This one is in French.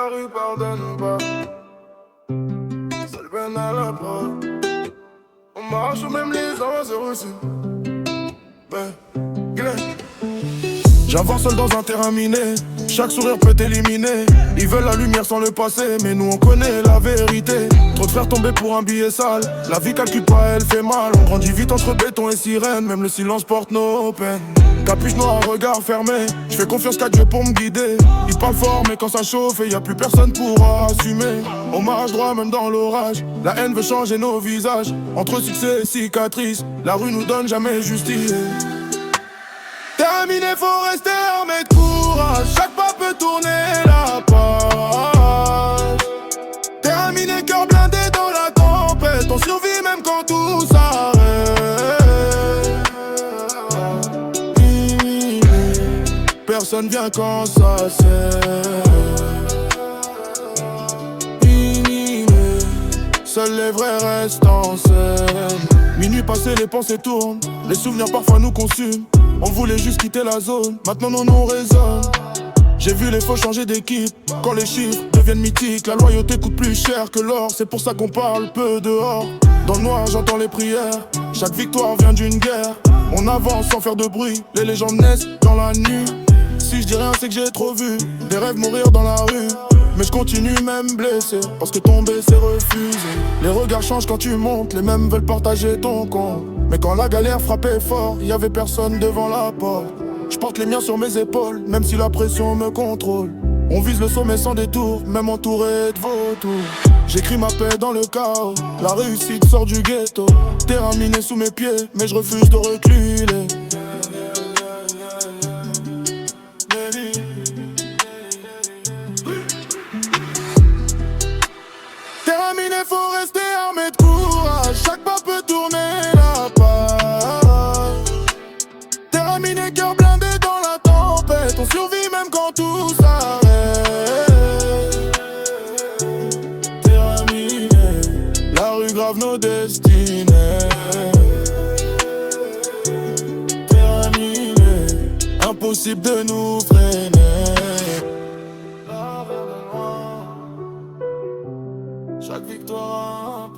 la rue pardonne pas. Seul Ben à la preuve. On marche ou même les ans se reçus. Ben, Glenn. J'avance seul dans un terrain miné. Chaque sourire peut éliminer. Ils veulent la lumière sans le passé, mais nous on connaît la vérité. Trop de frères tombés pour un billet sale. La vie calcule pas, elle fait mal. On grandit vite entre béton et sirène. Même le silence porte nos peines. Capuche noire, regard fermé. Je fais confiance qu'à Dieu pour me guider. Ils parlent fort, mais quand ça chauffe, et y a plus personne pour assumer. On marche droit même dans l'orage. La haine veut changer nos visages. Entre succès et cicatrices, la rue nous donne jamais justice. Terminé, faut rester armé de courage. Chaque pas peut tourner la page. Terminé, cœur blindé dans la tempête. On survit même quand tout s'arrête. Personne vient quand ça sert. Seuls les vrais restent en scène. Minuit passé, les pensées tournent. Les souvenirs parfois nous consument. On voulait juste quitter la zone, maintenant nos noms résonnent. J'ai vu les faux changer d'équipe. Quand les chiffres deviennent mythiques, la loyauté coûte plus cher que l'or. C'est pour ça qu'on parle peu dehors. Dans le noir j'entends les prières. Chaque victoire vient d'une guerre. On avance sans faire de bruit. Les légendes naissent dans la nuit. Si je dis rien c'est que j'ai trop vu. Des rêves mourir dans la rue. Mais je continue même blessé. Parce que tomber c'est refusé. Les regards changent quand tu montes. Les mêmes veulent partager ton compte. Mais quand la galère frappait fort, y avait personne devant la porte. Je porte les miens sur mes épaules, même si la pression me contrôle. On vise le sommet sans détour, même entouré de vautours. J'écris ma paix dans le chaos, la réussite sort du ghetto. Terrain miné sous mes pieds, mais je refuse de reculer. Terrain miné, faut rester armé de courage. Chaque pas peut tourner la page. Terrain miné, cœur blindé dans la tempête. On survit même quand tout s'arrête. Terrain miné, la rue grave nos destinées. Terrain miné, impossible de nous freiner. Chaque victoire